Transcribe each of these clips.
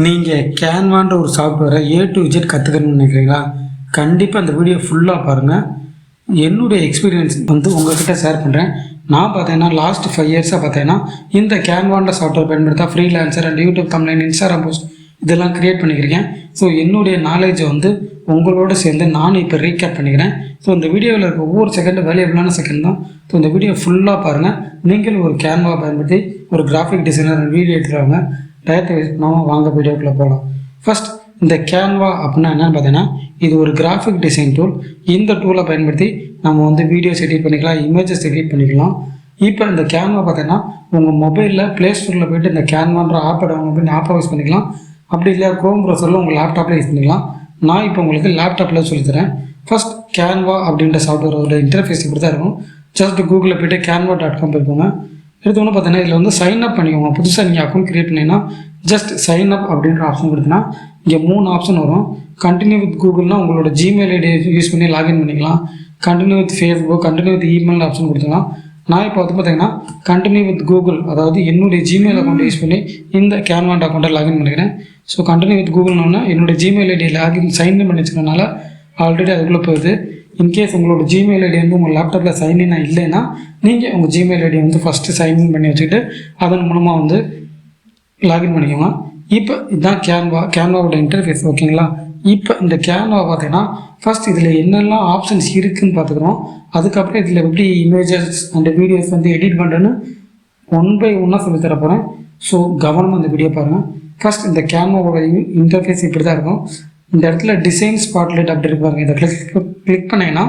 நீங்கள் கேன்வான்ற ஒரு சாஃப்ட்வேரை A to Z கற்றுக்கணும்னு நினைக்கிறீங்களா? கண்டிப்பாக அந்த வீடியோ ஃபுல்லாக பாருங்கள். என்னுடைய எக்ஸ்பீரியன்ஸ் உங்கள்கிட்ட ஷேர் பண்ணுறேன். நான் பார்த்தீங்கன்னா லாஸ்ட் 5 இயர்ஸாக பார்த்தீங்கன்னா இந்த கேன்வான்ற சாஃப்ட்வேர் பயன்படுத்தா freelancer and YouTube thumbnail, Instagram post இதெல்லாம் க்ரியேட் பண்ணிக்கிறேன். ஸோ என்னுடைய நாலேஜை உங்களோட சேர்ந்து நானும் இப்போ ரீகேப் பண்ணிக்கிறேன். ஸோ இந்த வீடியோவில் இருக்க ஒவ்வொரு செகண்டும் வேல்யூபிளான செகண்ட் தான். ஸோ இந்த வீடியோ ஃபுல்லாக பாருங்கள். நீங்கள் ஒரு கேன்வா பயன்படுத்தி ஒரு கிராஃபிக் டிசைனர் வீடியோ எடுத்துருவாங்க. டயத்தை வேஸ்ட் பண்ணாமல் வாங்க வீடியோக்குள்ளே போகலாம். ஃபஸ்ட் இந்த கேன்வா அப்படின்னா என்னென்னு பார்த்தீங்கன்னா இது ஒரு கிராஃபிக் டிசைன் டூல். இந்த டூலை பயன்படுத்தி நம்ம வீடியோஸ் எடிட் பண்ணிக்கலாம், இமேஜஸ் எடிட் பண்ணிக்கலாம். இப்போ இந்த கேன்வா பார்த்தீங்கன்னா உங்கள் மொபைலில் ப்ளே ஸ்டோரில் போய்ட்டு இந்த கேன்வான்ற ஆப்பை டவுன்லோட் பண்ணி ஆப்பை யூஸ் பண்ணிக்கலாம். அப்படி இல்லை குரோம் ப்ரௌசரில் உங்கள் லேப்டாப்பில் யூஸ் பண்ணிக்கலாம். நான் இப்போ உங்களுக்கு லேப்டாப்பில் சொல்லித்தரேன். ஃபஸ்ட் கேன்வா அப்படின்ற சாஃப்ட்வேரோட இன்டர்ஃபேஸ் இப்படி தான் இருக்கும். ஜஸ்ட் கூகுளில் போய்ட்டு canva.com போய்க்கோங்க. எடுத்தோன்னு பார்த்தீங்கன்னா இதில் சைன் அப் பண்ணிக்கோங்க. புதுசாக நீங்கள் அக்கௌண்ட் க்ரியேட் பண்ணிங்கன்னா ஜஸ்ட் சைன் அப் அப்படின்ற ஆப்ஷன் கொடுத்தீங்கன்னா இங்கே 3 ஆப்ஷன் வரும். கண்டினியூ வித் கூகுள்னா உங்களோட ஜிமெயில் ஐடி யூஸ் பண்ணி லாகின் பண்ணிக்கலாம். Continue with Facebook, continue with email option கொடுத்துக்கலாம். நான் இப்போ பார்த்தீங்கன்னா கண்டினியூ வித் கூகுள், அதாவது என்னுடைய ஜிமெயில் அக்கௌண்ட் யூஸ் பண்ணி இந்த கேன்வாண்ட் அக்கௌண்ட்டை லாகின் பண்ணிக்கிறேன். ஸோ கண்டினியூ வித் கூகுள்னா என்னோடய ஜிமெயில் ஐடி லாகின் சைன் பண்ணி வச்சுக்கிறனால ஆல்ரெடி அதுக்குள்ளே போகுது. இன்கேஸ் உங்களோட ஜிமெயில் ஐடி உங்கள் லேப்டாப்பில் சைன்இன் இல்லைன்னா நீங்கள் உங்கள் ஜிமெயில் ஐடி ஃபஸ்ட்டு சைன்இன் பண்ணி வச்சுக்கிட்டு அதன் மூலமாக லாகின் பண்ணிக்கோங்க. இப்போ இதுதான் கேன்வாவோட இன்டர்ஃபேஸ். ஓகேங்களா? இப்போ இந்த கேன்வா பார்த்தீங்கன்னா ஃபஸ்ட் இதில் என்னெல்லாம் ஆப்ஷன்ஸ் இருக்குதுன்னு பார்த்துக்குறோம். அதுக்கப்புறம் இதில் எப்படி இமேஜஸ் அண்ட் வீடியோஸ் எடிட் பண்ணுறேன்னு 1 by 1 சொல்லித்தர போகிறேன். ஸோ கவனமாக இந்த வீடியோ பாருங்கள். ஃபஸ்ட் இந்த கேன்வாவோட இன்டர்ஃபேஸ் இப்படி தான் இருக்கும். இந்த இடத்துல டிசைன் ஸ்பாட்லைட் அப்படி இருப்பாங்க. இதை கிளிக் பண்ணிங்கன்னா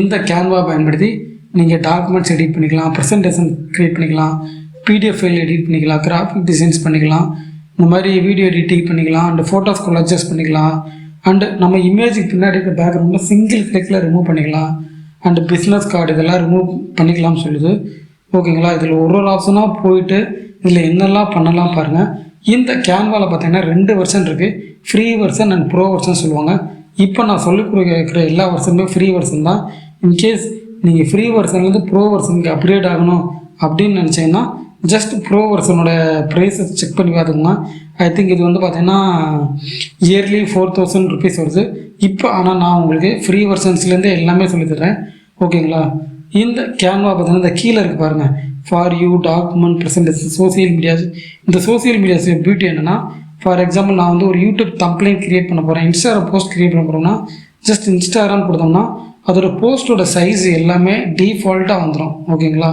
இந்த கேன்வா பயன்படுத்தி நீங்கள் டாக்குமெண்ட்ஸ் எடிட் பண்ணிக்கலாம், ப்ரெசன்டேஷன் க்ரியேட் பண்ணிக்கலாம், PDF ஃபைல் எடிட் பண்ணிக்கலாம், கிராஃபிக் டிசைன்ஸ் பண்ணிக்கலாம், இந்த மாதிரி வீடியோ எடிட்டிங் பண்ணிக்கலாம், அண்ட் ஃபோட்டோஸ் கொலாஜஸ் பண்ணிக்கலாம், அண்டு நம்ம இமேஜுக்கு பின்னாடி இருக்க பேக்ரவுண்டில் சிங்கிள் கிளிக்கில் ரிமூவ் பண்ணிக்கலாம், அண்டு பிஸ்னஸ் கார்டு இதெல்லாம் ரிமூவ் பண்ணிக்கலாம்னு சொல்லுது. ஓகேங்களா? இதில் ஒரு ஆப்ஷனாக போயிட்டு இதில் என்னெல்லாம் பண்ணலாம் பாருங்கள். இந்த கேன்வாவில் பார்த்தீங்கன்னா 2 வெர்ஷன் இருக்குது. Free version and bro version சொல்லுவாங்க. இப்போ நான் சொல்லிக் கொடுக்குற எல்லா வெர்ஷனுமே ஃப்ரீ வெர்ஷன் தான். இன்கேஸ் நீங்கள் ஃப்ரீ வெர்ஷன்லேருந்து ப்ரோ வெர்ஷனுக்கு அப்கிரேட் ஆகணும் அப்படின்னு நினச்சிங்கன்னா ஜஸ்ட் ப்ரோ வெர்ஷனோட ப்ரைஸை செக் பண்ணி பார்த்துக்கோங்க. ஐ திங்க் இது பார்த்தீங்கன்னா இயர்லி 4000 rupees வருது இப்போ. ஆனால் நான் உங்களுக்கு ஃப்ரீ வெர்ஷன்ஸ்லேருந்து எல்லாமே சொல்லித்தரேன். ஓகேங்களா? இந்த கேன்வா பார்த்தீங்கன்னா இந்த கீழே இருக்குது பாருங்கள், for you, document, presentation, social medias. இந்த சோசியல் மீடியாஸ் பியூட்டி என்னென்னா, ஃபார் எக்ஸாம்பிள் நான் ஒரு யூடியூப் தம்ப்நெயில் க்ரியேட் பண்ண போகிறேன், இன்ஸ்டாகிராம் போஸ்ட் க்ரியேட் பண்ண போகிறோம்னா ஜஸ்ட் இன்ஸ்டாகிராம் கொடுத்தோம்னா அதோட போஸ்ட்டோட சைஸ் எல்லாமே டிஃபால்ட்டாக வந்துடும். ஓகேங்களா?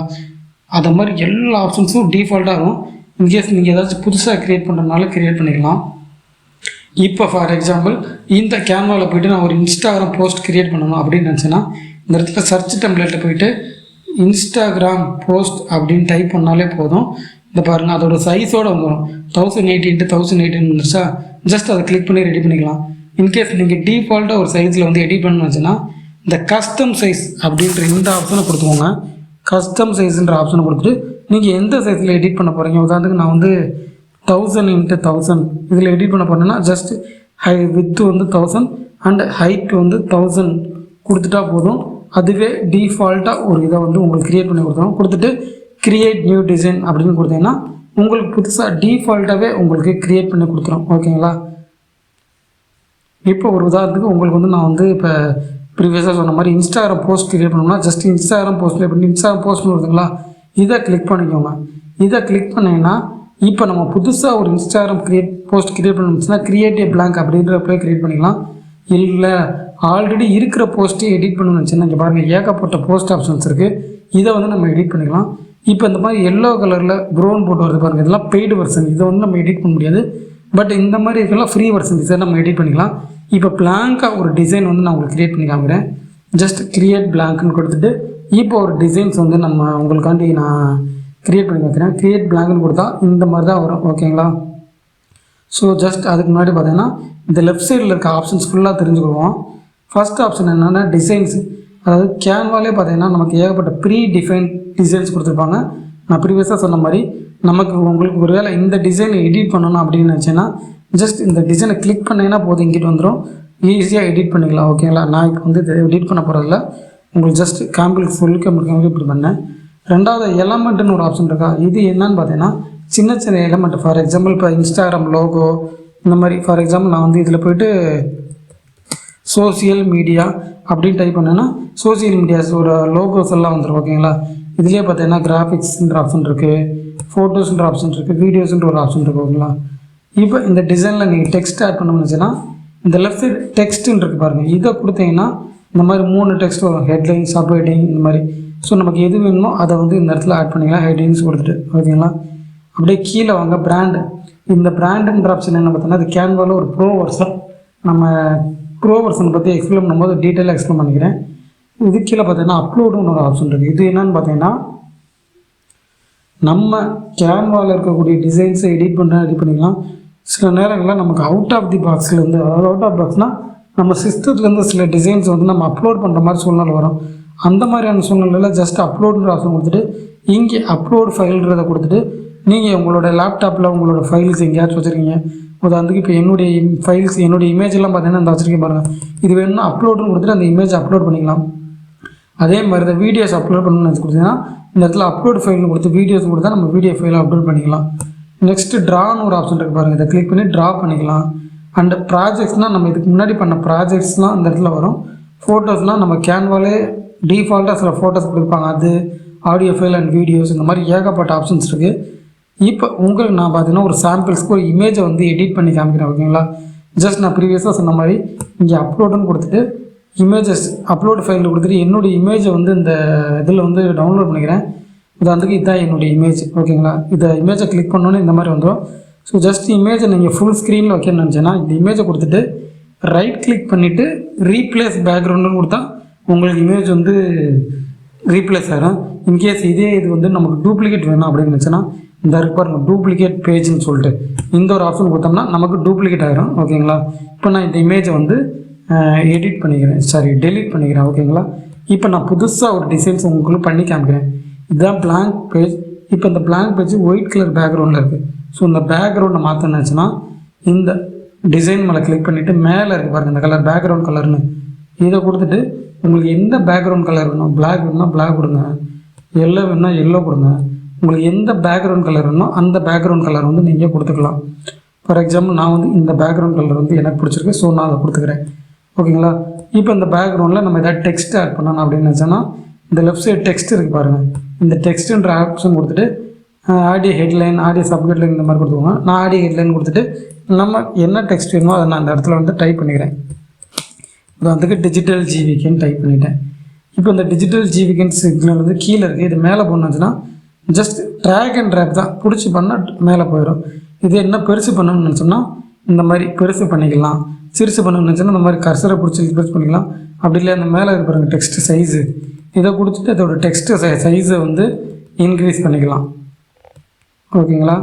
அதை மாதிரி எல்லா ஆப்ஷன்ஸும் டிஃபால்ட்டாக இருக்கும். இன்கேஸ் நீங்கள் ஏதாச்சும் புதுசாக க்ரியேட் பண்ணுறதுனால க்ரியேட் பண்ணிக்கலாம். இப்போ ஃபார் எக்ஸாம்பிள் இந்த கேன்வாவில் போய்ட்டு நான் ஒரு இன்ஸ்டாகிராம் போஸ்ட் க்ரியேட் பண்ணணும் அப்படின்னு நினச்சேன்னா இந்த இடத்துல சர்ச் டெம்ப்ளேட்டில் போய்ட்டு இன்ஸ்டாகிராம் போஸ்ட் அப்படின்னு டைப் பண்ணாலே போதும். இந்த பாருங்கள் அதோட சைஸோடு வந்துடும். 1080 x 1080 வந்துருச்சா? ஜஸ்ட் அதை கிளிக் பண்ணி ரெடி பண்ணிக்கலாம். இன்கேஸ் நீங்கள் டிஃபால்ட்டாக ஒரு சைஸில் எடிட் பண்ணணும்னு வச்சுன்னா இந்த கஸ்டம் சைஸ் அப்படின்ற இந்த ஆப்ஷனை கொடுத்துக்கோங்க. கஸ்டம் சைஸுன்ற ஆப்ஷனை கொடுத்துட்டு நீங்கள் எந்த சைஸில் எடிட் பண்ண போகிறீங்க, உதாரணத்துக்கு நான் 1000 x 1000 இதில் எடிட் பண்ண போகிறேன்னா ஜஸ்ட் வித்து 1000 அண்ட் ஹைட் 1000 கொடுத்துட்டா போதும். அதுவே டிஃபால்ட்டாக ஒரு இதை உங்களுக்கு க்ரியேட் பண்ணி கொடுத்துரும். கொடுத்துட்டு க்ரியேட் நியூ டிசைன் அப்படின்னு கொடுத்தீங்கன்னா உங்களுக்கு புதுசாக டிஃபால்ட்டாகவே உங்களுக்கு க்ரியேட் பண்ணி கொடுத்துரும். ஓகேங்களா? இப்போ ஒரு உதாரணத்துக்கு உங்களுக்கு நான் இப்போ ப்ரீவியஸாக சொன்ன மாதிரி இன்ஸ்டாகிராம் போஸ்ட் க்ரியேட் பண்ணோம்னா ஜஸ்ட் இன்ஸ்டாகிராம் போஸ்ட் க்ரியேட் பண்ணி இன்ஸ்டாகிராம் போஸ்ட்னு வருதுங்களா, இதை கிளிக் பண்ணிக்கோங்க. இதை கிளிக் பண்ணிங்கன்னா இப்போ நம்ம புதுசாக ஒரு இன்ஸ்டாகிராம் போஸ்ட் க்ரியேட் பண்ணணும்னா க்ரியேட் ஏ பிளாங்க் அப்படின்ற போய் க்ரியேட் பண்ணிக்கலாம். இல்லை ஆல்ரெடி இருக்கிற போஸ்ட்டே எடிட் பண்ணணும்னு வச்சுன்னா இங்கே பாருங்கள் ஏகப்பட்ட போஸ்ட் ஆப்ஷன்ஸ் இருக்குது. இதை நம்ம எடிட் பண்ணிக்கலாம். இப்போ இந்த மாதிரி எல்லோ கலரில் ப்ரௌன் போட்டு வருது பாருங்கள், இதெல்லாம் பெய்டு வெர்ஷன். இதை நம்ம எடிட் பண்ண முடியாது. பட் இந்த மாதிரி இருக்கலாம் ஃப்ரீ வெர்ஷன் டிசைன் நம்ம எடிட் பண்ணிக்கலாம். இப்போ பிளாங்காக ஒரு டிசைன் நான் உங்களுக்கு க்ரியேட் பண்ணி காமிக்கிறேன். ஜஸ்ட் க்ரியேட் பிளாங்க்னு கொடுத்துட்டு இப்போ ஒரு டிசைன்ஸ் நம்ம உங்களுக்காண்டி நான் க்ரியேட் பண்ணி வைக்கிறேன். க்ரியேட் பிளாங்க்னு கொடுத்தா இந்த மாதிரி தான் வரும். ஓகேங்களா? ஸோ ஜஸ்ட் அதுக்கு முன்னாடி பார்த்தீங்கன்னா இந்த லெஃப்ட் சைடில் இருக்க ஆப்ஷன்ஸ் ஃபுல்லாக தெரிஞ்சுக்கிடுவோம். ஃபஸ்ட் ஆப்ஷன் என்னென்னா டிசைன்ஸ். அதாவது கேன்வாலே பார்த்தீங்கன்னா நமக்கு ஏகப்பட்ட ப்ரீ டிஃபைன் டிசைன்ஸ் கொடுத்துருப்பாங்க. நான் ப்ரீவியஸாக சொன்ன மாதிரி உங்களுக்கு ஒரு வேளை இந்த டிசைனை எடிட் பண்ணணும் அப்படின்னு நினச்சேன்னா ஜஸ்ட் இந்த டிசைனை கிளிக் பண்ணிங்கன்னா போதும், இங்கிட்டு வந்துடும். ஈஸியாக எடிட் பண்ணிக்கலாம். ஓகேங்களா? நான் இப்போ இதை எடிட் பண்ண போகிறதில்ல, உங்களுக்கு ஜஸ்ட் கேம்பிள் ஃபுல் கேம்பிள் இப்படி பண்ணேன். ரெண்டாவது எலமெண்ட்டுன்னு ஒரு ஆப்ஷன் இருக்கா, இது என்னன்னு பார்த்தீங்கன்னா சின்ன சின்ன எலமெண்ட், ஃபார் எக்ஸாம்பிள் இப்போ இன்ஸ்டாகிராம் லோகோ இந்த மாதிரி, ஃபார் எக்ஸாம்பிள் நான் வந்து இதில் போய்ட்டு சோசியல் மீடியா அப்படின்னு டைப் பண்ணேன்னா சோசியல் மீடியாஸோட லோகோஸ் எல்லாம் வந்துடும். ஓகேங்களா? இதுலேயே பார்த்தீங்கன்னா கிராஃபிக்ஸ்ன்ற ஆப்ஷன் இருக்குது, ஃபோட்டோஸ்ன்ற ஆப்ஷன் இருக்குது, வீடியோஸ்ன்ற ஒரு ஆப்ஷன் இருக்குது. ஓகேங்களா? இப்போ இந்த டிசைனில் நீங்கள் டெக்ஸ்ட் ஆட் பண்ணணும்னுச்சுன்னா இந்த லெஃப்ட் சைடு டெக்ஸ்ட்டுன்னு இருக்குது பாருங்கள், இதை கொடுத்தீங்கன்னா இந்த மாதிரி 3 டெக்ஸ்ட் வரும், ஹெட்லைன், சப் ஹெட்டிங் இந்த மாதிரி. ஸோ நமக்கு எது வேணுமோ அதை வந்து இந்த இடத்துல ஆட் பண்ணிக்கலாம், ஹெட்டிங்ஸ் கொடுத்துட்டு. ஓகேங்களா? அப்படியே கீழே வாங்க, பிராண்டு. இந்த பிராண்டுன்ற ஆப்ஷன் என்ன பார்த்தோன்னா அது கேன்வாவில் ஒரு ப்ரோ வெர்ஷன். நம்ம ப்ரோ வெர்ஷனை பற்றி எக்ஸ்பிளைன் பண்ணும்போது டீட்டெயிலாக எக்ஸ்பிளைன் பண்ணிக்கிறேன். இது கீழே பார்த்தீங்கன்னா அப்லோடுன்னு ஒரு ஆப்ஷன் இருக்குது. இது என்னன்னு பார்த்தீங்கன்னா நம்ம கேன்வாவில் இருக்கக்கூடிய டிசைன்ஸை எடிட் பண்ணிக்கலாம். சில நேரங்களில் நமக்கு அவுட் ஆஃப் தி பாக்ஸ்லேருந்து, அதாவது அவுட் ஆஃப் பாக்ஸ்னால் நம்ம சிஸ்டத்துலேருந்து சில டிசைன்ஸ் வந்து நம்ம அப்லோட் பண்ணுற மாதிரி சூழ்நிலை வரும். அந்த மாதிரியான சூழ்நிலையில் ஜஸ்ட் அப்லோடுன்ற ஆப்ஷன் கொடுத்துட்டு இங்கே அப்லோட் ஃபைல்ன்றதை கொடுத்துட்டு நீங்கள் உங்களோட லேப்டாப்பில் உங்களோட ஃபைல்ஸ் எங்கேயாச்சும் வச்சுருக்கீங்க. உதாரணத்துக்கு இப்போ என்னுடைய ஃபைல்ஸ், என்னுடைய இமேஜெல்லாம் பார்த்தீங்கன்னா இந்த வச்சுருக்கேன் பாருங்கள், இது வேணும்னா அப்லோடுன்னு கொடுத்துட்டு அந்த இமேஜ் அப்லோட் பண்ணிக்கலாம். அதே மாதிரி தான் வீடியோஸ் அப்லோட் பண்ணணும்னு கொடுத்தீங்கன்னா இந்த இடத்துல அப்லோட் ஃபைல்னு கொடுத்து வீடியோஸ் கொடுத்தா நம்ம வீடியோ ஃபைலை அப்லோட் பண்ணிக்கலாம். நெக்ஸ்ட்டு ட்ரான்னு ஒரு ஆப்ஷன் இருக்குது பாருங்கள், இதை கிளிக் பண்ணி ட்ரா பண்ணிக்கலாம். அண்ட் ப்ராஜெக்ட்ஸ்னால் நம்ம இதுக்கு முன்னாடி பண்ண ப்ராஜெக்ட்ஸ்லாம் இந்த இடத்துல வரும். ஃபோட்டோஸ்னால் நம்ம கேன்வாலே டிஃபால்ட்டாக சில ஃபோட்டோஸ் கொடுப்பாங்க, அது ஆடியோ ஃபைல் அண்ட் வீடியோஸ் இந்த மாதிரி ஏகப்பட்ட ஆப்ஷன்ஸ் இருக்குது. இப்போ உங்களுக்கு நான் பார்த்தீங்கன்னா ஒரு சாம்பிள்ஸ்க்கு ஒரு இமேஜை வந்து எடிட் பண்ணி காமிக்கிறேன். ஓகேங்களா? ஜஸ்ட் நான் ப்ரீவியஸாக சொன்ன மாதிரி இங்கே அப்லோடுன்னு கொடுத்துட்டு இமேஜஸ் அப்லோடு ஃபைலில் கொடுத்துட்டு என்னுடைய இமேஜை வந்து இந்த இதில் வந்து டவுன்லோட் பண்ணிக்கிறேன். உதாரணத்துக்கு இதுதான் என்னுடைய இமேஜ். ஓகேங்களா? இதை இமேஜை கிளிக் பண்ணோன்னே இந்த மாதிரி வந்துடும். ஸோ ஜஸ்ட் இமேஜை நீங்கள் ஃபுல் ஸ்க்ரீனில் வைக்கணும்னு நினச்சேன்னா இந்த இமேஜை கொடுத்துட்டு ரைட் கிளிக் பண்ணிவிட்டு ரீப்ளேஸ் பேக்ரவுண்டுன்னு கொடுத்தா உங்களுக்கு இமேஜ் வந்து ரீப்ளேஸ் ஆகிடும். இன்கேஸ் இதே இது வந்து நமக்கு டூப்ளிகேட் வேணும் அப்படின்னு நினச்சேன்னா இந்த இருக்கு பாருங்க, டூப்ளிகேட் பேஜ்னு சொல்லிட்டு இந்த ஒரு ஆப்ஷன் கொடுத்தோம்னா நமக்கு டூப்ளிகேட் ஆகிடும். ஓகேங்களா? இப்போ நான் இந்த இமேஜை வந்து டெலீட் பண்ணிக்கிறேன். ஓகேங்களா? இப்போ நான் புதுசாக ஒரு டிசைன்ஸ் உங்களுக்கு பண்ணி காமிக்கிறேன். இதுதான் blank பேஜ். இப்போ இந்த blank பேஜ் ஒயிட் கலர் பேக்ரவுண்டில் இருக்குது. ஸோ இந்த பேக்ரவுண்டை மாற்றினாச்சுன்னா இந்த டிசைன் மேலே கிளிக் பண்ணிவிட்டு மேலே இருக்குது பாருங்கள் இந்த கலர், பேக்ரவுண்ட் கலர்னு இதை கொடுத்துட்டு உங்களுக்கு எந்த பேக்ரவுண்ட் கலர் வேணும், பிளாக் வேணும்னா பிளாக் கொடுங்க, எல்லோ வேணும்னா எல்லோ கொடுங்க. உங்களுக்கு எந்த பேக்ரவுண்ட் கலர் வேணுமோ அந்த பேக்ரவுண்ட் கலர் வந்து நீங்கள் கொடுத்துக்கலாம். ஃபார் எக்ஸாம்பிள் நான் வந்து இந்த பேக்ரவுண்ட் கலர் வந்து எனக்கு பிடிச்சிருக்கு, ஸோ நான் அதை கொடுத்துக்கிறேன். ஓகேங்களா? இப்போ இந்த பேக்ரவுண்டில் நம்ம எதாவது டெக்ஸ்ட் ஆட் பண்ணணும் அப்படின்னு நினச்சோன்னா இந்த லெஃப்ட் சைடு டெக்ஸ்ட் இருக்குது பாருங்கள், இந்த டெக்ஸ்ட்டுன்ற ஆப்ஷன் கொடுத்துட்டு audio headline, audio sub headline இந்த மாதிரி கொடுத்துக்கோங்க. நான் ஆடியோ ஹெட்லைன் கொடுத்துட்டு நம்ம என்ன டெக்ஸ்ட் வேணுமோ அதை நான் அந்த இடத்துல வந்து டைப் பண்ணிக்கிறேன். அதுக்கு டிஜிட்டல் ஜிவிகேன்னு டைப் பண்ணிட்டேன். இப்போ இந்த டிஜிட்டல் ஜிவிகேன் சிக்னல் வந்து கீழே இருக்குது. இது மேலே போனோம்னா ஜஸ்ட் ட்ராக் அண்ட் ட்ராப் தான், பிடிச்சி பண்ணால் மேலே போயிடும். இது என்ன பெருசு பண்ணணும்னு நினச்சோம்னா இந்த மாதிரி பெருசு பண்ணிக்கலாம், சிறுசு பண்ணணும்னு நினச்சோன்னா இந்த மாதிரி கர்சரை பிடிச்சி பெருசு பண்ணிக்கலாம். அப்படி இல்லை அந்த மேலே இருக்கிற டெக்ஸ்ட் சைஸு இதை கொடுத்துட்டு அதோட டெக்ஸ்ட்டு சைஸை வந்து இன்க்ரீஸ் பண்ணிக்கலாம். ஓகேங்களா?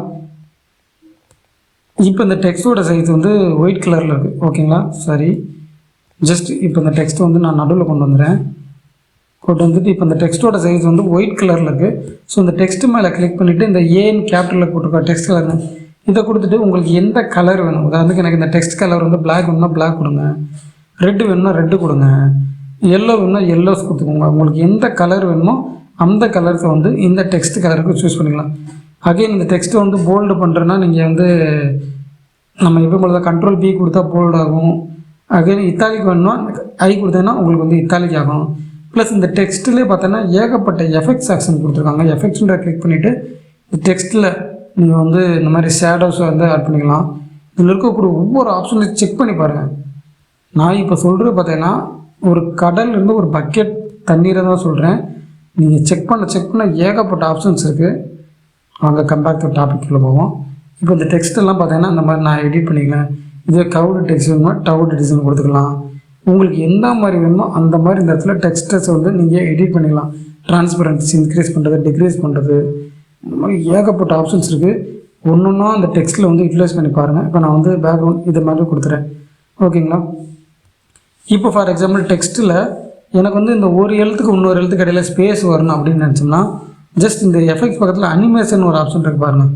இப்போ இந்த டெக்ஸ்ட்டோட சைஸ் வந்து ஒயிட் கலரில் இருக்குது. ஓகேங்களா? சரி, ஜஸ்ட் இப்போ இந்த டெக்ஸ்ட் வந்து நான் நடுவில் கொண்டு வந்துட்டு இப்போ இந்த டெக்ஸ்ட்டோட சைஸ் வந்து ஒயிட் கலரில் இருக்குது. ஸோ இந்த டெக்ஸ்ட்டு மேலே கிளிக் பண்ணிவிட்டு இந்த ஏன்னு கேபிட்டலில் போட்டிருக்க டெக்ஸ்ட் கலர் இதை கொடுத்துட்டு உங்களுக்கு எந்த கலர் வேணும், அதாவது எனக்கு இந்த டெக்ஸ்ட் கலர் வந்து பிளாக் வேணும்னா பிளாக் கொடுங்க, ரெட்டு வேணும்னா ரெட்டு கொடுங்க, எல்லோ வேணும்னா எல்லோஸ் கொடுத்துக்கோங்க. உங்களுக்கு எந்த கலர் வேணுமோ அந்த கலர்ஸை வந்து இந்த டெக்ஸ்ட் கலருக்கு சூஸ் பண்ணிக்கலாம். அகைன் இந்த டெக்ஸ்ட்டை வந்து போல்டு பண்ணுறேன்னா நீங்கள் வந்து நம்ம எப்போ போல கண்ட்ரோல் பி கொடுத்தா போல்டு ஆகும். அகைன் இத்தாலிக் வேணும்னா ஐ கொடுத்தீங்கன்னா உங்களுக்கு வந்து இத்தாலிக் ஆகும். ப்ளஸ் இந்த டெக்ஸ்ட்டிலே பார்த்தோன்னா ஏகப்பட்ட எஃபெக்ட்ஸ் ஆப்ஷன் கொடுத்துருக்காங்க. எஃபெக்ட்ஸ்ன்ற கிளிக் பண்ணிவிட்டு இந்த டெக்ஸ்ட்டில் நீங்கள் வந்து இந்த மாதிரி ஷேடோஸை வந்து ஆட் பண்ணிக்கலாம். இதில் இருக்கக்கூடிய ஒவ்வொரு ஆப்ஷனையும் செக் பண்ணி பாருங்கள். நான் இப்போ சொல்கிறது பார்த்தீங்கன்னா ஒரு கடல்லேருந்து ஒரு பக்கெட் தண்ணீரை தான் சொல்கிறேன். நீங்கள் செக் பண்ண ஏகப்பட்ட ஆப்ஷன்ஸ் இருக்குது. அங்கே கம்பேர் டு டாபிக்குள்ளே போவோம். இப்போ இந்த டெக்ஸ்ட்டெல்லாம் பார்த்தீங்கன்னா இந்த மாதிரி நான் எடிட் பண்ணிக்கலாம். இதே கவுடு டெக்ஸ்ட் வேணுமா கவுடு டிசைன் கொடுத்துக்கலாம். உங்களுக்கு எந்த மாதிரி வேணுமோ அந்த மாதிரி இந்த இடத்துல டெக்ஸ்டர்ஸ் வந்து நீங்கள் எடிட் பண்ணிக்கலாம். ட்ரான்ஸ்பரன்சி இன்க்ரீஸ் பண்ணுறது, டிக்ரீஸ் பண்ணுறது, இந்த மாதிரி ஏகப்பட்ட ஆப்ஷன்ஸ் இருக்குது. ஒன்றுன்னா அந்த டெக்ஸ்ட்டில் வந்து யூட்டிலைஸ் பண்ணி பாருங்கள். இப்போ நான் வந்து பேக்ரவுண்ட் இது மாதிரி கொடுத்துறேன். ஓகேங்களா? இப்போ ஃபார் எக்ஸாம்பிள் டெக்ஸ்ட்டில் எனக்கு வந்து இந்த ஒரு எழுத்துக்கு இன்னொரு எழுத்துக்கு இடையில ஸ்பேஸ் வரணும் அப்படின்னு நினச்சோம்னா ஜஸ்ட் இந்த எஃபெக்ட்ஸ் பக்கத்தில் அனிமேஷன் ஒரு ஆப்ஷன் இருக்குது பாருங்கள்.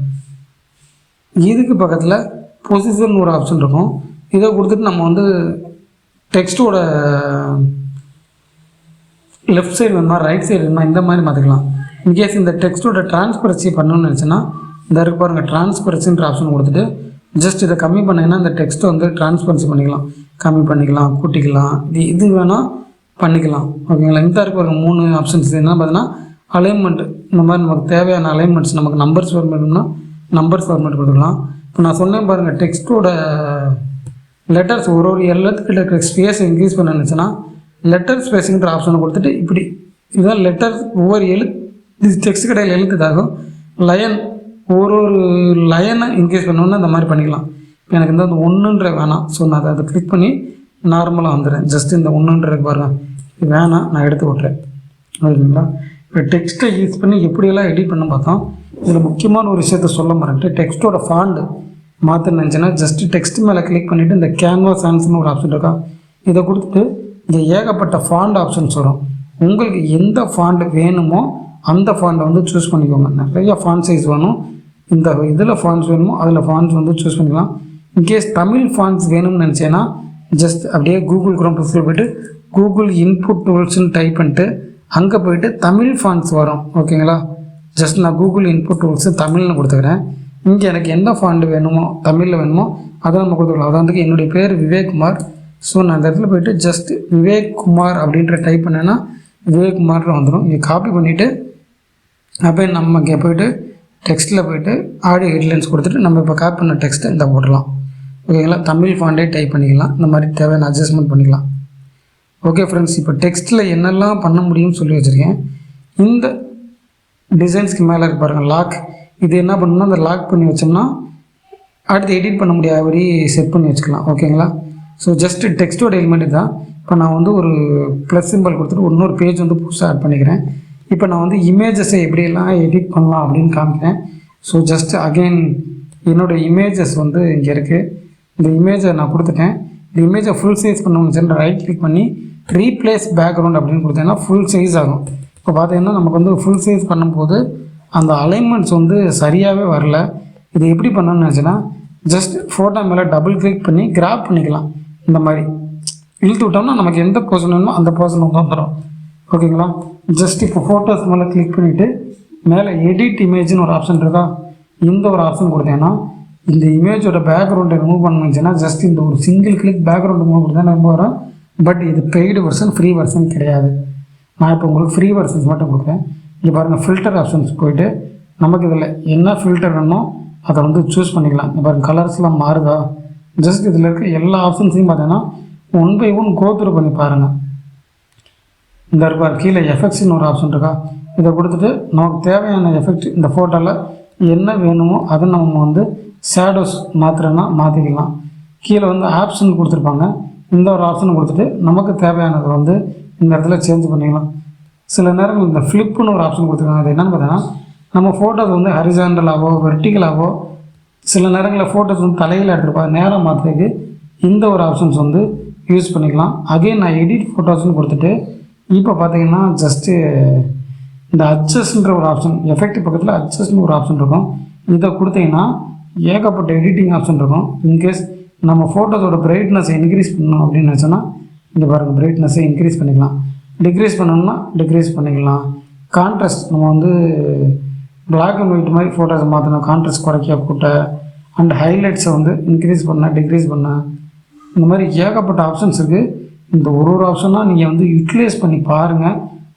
இதுக்கு பக்கத்தில் பொசிஷன் ஒரு ஆப்ஷன் இருக்கும். இதை கொடுத்துட்டு நம்ம வந்து டெக்ஸ்ட்டோட லெஃப்ட் சைடு வேணுமா ரைட் சைடு வேணுமா இந்த மாதிரி மாற்றிக்கலாம். இன்கேஸ் இந்த டெக்ஸ்ட்டோட ட்ரான்ஸ்பரன்சி பண்ணணும்னு நினச்சேன்னா இந்த இருக்கு பாருங்கள் ட்ரான்ஸ்பரன்சின்ற ஆப்ஷன் கொடுத்துட்டு ஜஸ்ட் இதை கம்மி பண்ணிங்கன்னா இந்த டெக்ஸ்ட்டை வந்து ட்ரான்ஸ்பரன்சி பண்ணிக்கலாம், கம்மி பண்ணிக்கலாம், கூட்டிக்கலாம், இது வேணால் பண்ணிக்கலாம். ஓகேங்களா. இந்த இருக்கு பாருங்கள் 3 ஆப்ஷன்ஸ் என்ன பார்த்தீங்கன்னா அலைன்மெண்ட். இந்த மாதிரி நமக்கு தேவையான அலைன்மெண்ட்ஸ் நமக்கு நம்பர்ஸ் ஃபார்மேட்னா நம்பர்ஸ் ஃபார்மேட் கொடுத்துக்கலாம். இப்போ நான் சொன்னேன் பாருங்கள் டெக்ஸ்ட்டோட லெட்டர்ஸ் ஒரு எழுத்துக்கிட்ட இருக்கிற ஸ்பேஸை இன்க்ரீஸ் பண்ண நினச்சுன்னா லெட்டர் ஸ்பேஸுங்கிற ஆப்ஷனை கொடுத்துட்டு இப்படி இதுதான் லெட்டர் ஒவ்வொரு டெக்ஸ்ட் கடையில் எழுத்துக்காகும் லயன் ஒரு லயனை இன்க்ரீஸ் பண்ணோன்னா இந்த மாதிரி பண்ணிக்கலாம். இப்போ எனக்கு இந்த 1ன்ற வேணாம். ஸோ நான் அதை கிளிக் பண்ணி நார்மலாக வந்துடுறேன். ஜஸ்ட் இந்த 1ன்றது பாருங்கள் இது வேணாம், நான் எடுத்து விட்றேன். ஓகேங்களா. இப்போ டெக்ஸ்ட்டை யூஸ் பண்ணி எப்படியெல்லாம் எடிட் பண்ண பார்த்தோம். இதில் முக்கியமான ஒரு விஷயத்த சொல்ல மாட்டேன்ட்டு டெக்ஸ்ட்டோட ஃபாண்டு மாற்ற நினச்சேன்னா ஜஸ்ட்டு டெக்ஸ்ட் மேலே கிளிக் பண்ணிவிட்டு இந்த கேன்வாஸ் ஆன்ஸ்னு ஒரு ஆப்ஷன் இருக்கா இதை கொடுத்துட்டு இந்த ஏகப்பட்ட ஃபாண்ட் ஆப்ஷன்ஸ் வரும். உங்களுக்கு எந்த ஃபாண்ட் வேணுமோ அந்த ஃபாண்டை வந்து சூஸ் பண்ணிக்கோங்க. நிறைய ஃபாண்ட் சைஸ் வேணும், இந்த இதில் ஃபாண்ட்ஸ் வேணுமோ அதில் ஃபாண்ட்ஸ் வந்து சூஸ் பண்ணிக்கலாம். இன்கேஸ் தமிழ் ஃபாண்ட்ஸ் வேணும்னு நினச்சேன்னா ஜஸ்ட் அப்படியே கூகுள் குரோம் ப்ளஸில் போய்ட்டு கூகுள் இன்புட் டூல்ஸ்ன்னு டைப் பண்ணிட்டு அங்கே போய்ட்டு தமிழ் ஃபாண்ட்ஸ் வரும். ஓகேங்களா. ஜஸ்ட் நான் கூகுள் இன்புட் டூல்ஸு தமிழ்னு கொடுத்துக்கிறேன். இங்கே எனக்கு எந்த ஃபாண்ட் வேணுமோ தமிழில் வேணுமோ அதை நம்ம கொடுத்துக்கலாம். அதான் என்னுடைய பேர் விவேக்குமார். ஸோ நான் அந்த இடத்துல போய்ட்டு ஜஸ்ட் விவேக்குமார் அப்படின்ற டைப் பண்ணேன்னா விவேக்குமார்னு வந்துடும். இங்கே காப்பி பண்ணிவிட்டு அப்படியே நம்ம இங்கே போய்ட்டு டெக்ஸ்ட்டில் போய்ட்டு ஆடியோ ஹெட்லைன்ஸ் கொடுத்துட்டு நம்ம இப்போ காப்பி பண்ண டெக்ஸ்ட்டை இந்த போடலாம். ஓகேங்களா. தமிழ் ஃபாண்டே டைப் பண்ணிக்கலாம். இந்த மாதிரி தேவையான அட்ஜஸ்ட்மெண்ட் பண்ணிக்கலாம். ஓகே ஃப்ரெண்ட்ஸ், இப்போ டெக்ஸ்ட்டில் என்னெல்லாம் பண்ண முடியும்னு சொல்லி வச்சுருக்கேன். இந்த டிசைன்ஸ்க்கு மேலே இருக்கு பாருங்கள் லாக். இது என்ன பண்ணணும்னா அந்த லாக் பண்ணி வச்சோம்னா அடுத்து எடிட் பண்ண முடியாதபடி செட் பண்ணி வச்சுக்கலாம். ஓகேங்களா. ஸோ ஜஸ்ட்டு டெக்ஸ்ட்டோட எலிமெண்ட் தான். இப்போ நான் வந்து ஒரு ப்ளஸ் சிம்பிள் கொடுத்துட்டு இன்னொரு பேஜ் வந்து புதுசாக ஆட் பண்ணிக்கிறேன். இப்போ நான் வந்து இமேஜஸை எப்படியெல்லாம் எடிட் பண்ணலாம் அப்படின்னு காமிக்கிறேன். ஸோ ஜஸ்ட் அகெயின் என்னோடய இமேஜஸ் வந்து இங்கே இருக்குது. இந்த இமேஜை நான் கொடுத்துட்டேன். இந்த இமேஜை ஃபுல் சைஸ் பண்ணணும்னு ரைட் கிளிக் பண்ணி ரீப்ளேஸ் பேக்ரவுண்ட் அப்படின்னு கொடுத்தேன்னா ஃபுல் சைஸ் ஆகும். இப்போ பார்த்தீங்கன்னா நமக்கு வந்து ஃபுல் சைஸ் பண்ணும்போது அந்த அலைன்மெண்ட்ஸ் வந்து சரியாகவே வரல. இது எப்படி பண்ணணும்னு நினச்சேன்னா ஜஸ்ட் ஃபோட்டோ மேலே டபுள் கிளிக் பண்ணி கிராப் பண்ணிக்கலாம். இந்த மாதிரி இழுத்து விட்டோம்னா நமக்கு எந்த போர்ஷன் வேணுமோ அந்த போர்ஷன் வந்துடும். ஓகேங்களா. ஜஸ்ட் இப்போ ஃபோட்டோஸ் மேலே கிளிக் பண்ணிவிட்டு மேலே எடிட் இமேஜ்னு ஒரு ஆப்ஷன் இருக்கா, இந்த ஒரு ஆப்ஷன் கொடுத்தேன்னா இந்த இமேஜோட பேக்ரவுண்டை ரிமூவ் பண்ணுச்சுன்னா ஜஸ்ட் இந்த ஒரு சிங்கிள் கிளிக் பேக்ரவுண்ட் ரிமூவ் கொடுத்தா ரொம்ப வரும். பட் இது பெய்டு வெர்ஷன், ஃப்ரீ வெர்ஷன் கிடையாது. நான் இப்போ உங்களுக்கு ஃப்ரீ வெர்ஷன்ஸ் மட்டும் கொடுக்குறேன். இங்கே பாருங்கள் ஃபில்டர் ஆப்ஷன்ஸ் போய்ட்டு நமக்கு இதில் என்ன ஃபில்டர் வேணுமோ அதை வந்து சூஸ் பண்ணிக்கலாம். இப்போ பாருங்கள் கலர்ஸ்லாம் மாறுதா. ஜஸ்ட் இதில் இருக்க எல்லா ஆப்ஷன்ஸையும் பார்த்தீங்கன்னா 1 by 1 கோத்ரூ பண்ணி பாருங்கள். இந்த இருப்பார் கீழே எஃபெக்ட்ஸ்னு ஒரு ஆப்ஷன் இருக்கா, இதை கொடுத்துட்டு நமக்கு தேவையான எஃபெக்ட் இந்த ஃபோட்டோவில் என்ன வேணுமோ அதை நம்ம வந்து ஷேடோஸ் மாற்றுறோன்னா மாற்றிக்கலாம். கீழே வந்து ஆப்ஷன் கொடுத்துருப்பாங்க, இந்த ஒரு ஆப்ஷன் கொடுத்துட்டு நமக்கு தேவையானதை வந்து இந்த இடத்துல சேஞ்ச் பண்ணிக்கலாம். சில நேரங்கள் இந்த ஃப்ளிப்புன்னு ஒரு ஆப்ஷன் கொடுத்துருக்காங்க. அது என்னென்னு பார்த்தீங்கன்னா நம்ம ஃபோட்டோஸ் வந்து ஹரிசாண்டலாகவோ வெர்டிகலாகவோ சில நேரங்களில் ஃபோட்டோஸ் வந்து தலையில் எடுத்துருப்பாங்க, நேரம் மாற்றுறதுக்கு இந்த ஒரு ஆப்ஷன்ஸ் வந்து யூஸ் பண்ணிக்கலாம். அகைன் நான் எடிட் ஃபோட்டோஸ்னு கொடுத்துட்டு இப்போ பார்த்தீங்கன்னா ஜஸ்ட்டு இந்த அட்ஜஸ்ட்ன்ற ஒரு ஆப்ஷன் எஃபெக்ட் பக்கத்தில் அட்ஜஸ்ட்னு ஒரு ஆப்ஷன் இருக்கும். இதை கொடுத்தீங்கன்னா ஏகப்பட்ட எடிட்டிங் ஆப்ஷன் இருக்கும். இன்கேஸ் நம்ம ஃபோட்டோஸோட பிரைட்னஸை இன்க்ரீஸ் பண்ணணும் அப்படின்னு நினச்சோன்னா இந்த பாருங்கள் பிரைட்னஸை இன்க்ரீஸ் பண்ணிக்கலாம், டிக்ரீஸ் பண்ணணும்னா டிக்ரீஸ் பண்ணிக்கலாம். கான்ட்ராஸ்ட் நம்ம வந்து பிளாக் அண்ட் ஒயிட் மாதிரி ஃபோட்டோஸை மாற்றணும், கான்ட்ராஸ்ட் குறைக்க கூட்ட அண்ட் ஹைலைட்ஸை வந்து இன்க்ரீஸ் பண்ண டிக்ரீஸ் பண்ண இந்த மாதிரி ஏகப்பட்ட ஆப்ஷன்ஸ் இருக்குது. இந்த ஒரு ஆப்ஷனாக நீங்கள் வந்து யூட்டிலைஸ் பண்ணி பாருங்கள்,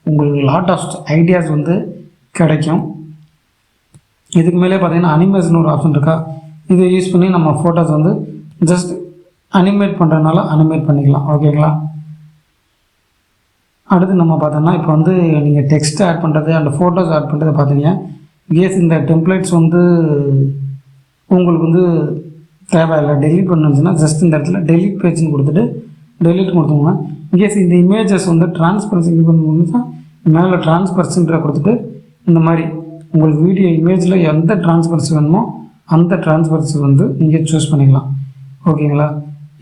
உங்களுக்கு லாட் ஆஃப் ஐடியாஸ் வந்து கிடைக்கும். இதுக்கு மேலே பார்த்தீங்கன்னா அனிமேஷன் ஒரு ஆப்ஷன் இருக்கா, இதை யூஸ் பண்ணி நம்ம ஃபோட்டோஸ் வந்து ஜஸ்ட் அனிமேட் பண்ணுறதுனால அனிமேட் பண்ணிக்கலாம். ஓகேங்களா. அடுத்து நம்ம பார்த்தோம்னா இப்போ வந்து நீங்கள் டெக்ஸ்ட் ஆட் பண்ணுறது அண்ட் ஃபோட்டோஸ் ஆட் பண்ணுறது பார்த்தீங்க. கேஸ் இந்த டெம்ப்ளேட்ஸ் வந்து உங்களுக்கு வந்து தேவையில்லை, டெலிட் பண்ணுச்சுன்னா ஜஸ்ட் இந்த இடத்துல டெலிட் பேஜ்னு கொடுத்துட்டு டெலிட் கொடுத்தோம்னா கேஸ் இந்த இமேஜஸ் வந்து ட்ரான்ஸ்பரன்சி பண்ணணும்னா மேலே ட்ரான்ஸ்பரன்சின்ற கொடுத்துட்டு இந்த மாதிரி உங்களுக்கு வீடியோ இமேஜில் எந்த ட்ரான்ஸ்பரன்சி வேணுமோ அந்த ட்ரான்ஸ்பரன்சி வந்து நீங்கள் சூஸ் பண்ணிக்கலாம். ஓகேங்களா.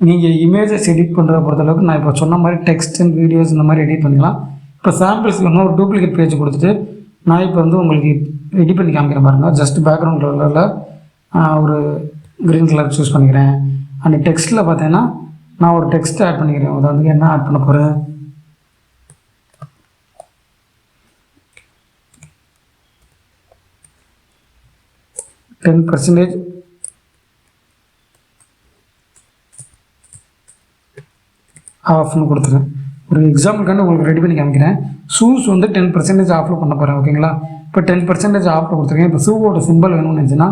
நீங்கள் இமேஜஸ் எடிட் பண்ணுறத பொறுத்தளவுக்கு நான் இப்போ சொன்ன மாதிரி டெக்ஸ்ட் அண்ட் வீடியோஸ் இந்த மாதிரி எடிட் பண்ணிக்கலாம். இப்போ சாம்பிள்ஸ் வேணும் ஒரு டூப்ளிகேட் பேஜ் கொடுத்துட்டு நான் இப்போ வந்து உங்களுக்கு எடிட் பண்ணி காமிக்கிறேன் பாருங்கள். ஜஸ்ட் பேக்ரவுண்ட் கலரில் ஒரு க்ரீன் கலர் சூஸ் பண்ணிக்கிறேன். அந்த டெக்ஸ்ட்டில் பார்த்தீங்கன்னா நான் ஒரு டெக்ஸ்ட் ஆட் பண்ணிக்கிறேன். அதை வந்து என்ன ஆட் பண்ண போகிறேன், 10% ஆஃப்னு கொடுத்துருக்கேன். ஒரு எக்ஸாம்பிளுக்கான உங்களுக்கு ரெடி பண்ணி காமிக்கிறேன். ஷூஸ் வந்து 10% ஆஃபில் பண்ண போகிறேன். ஓகேங்களா, இப்போ 10% ஆஃபில் கொடுத்துருக்கேன். இப்போ ஷூவோட சிம்பிள் வேணும்னு நினச்சின்னா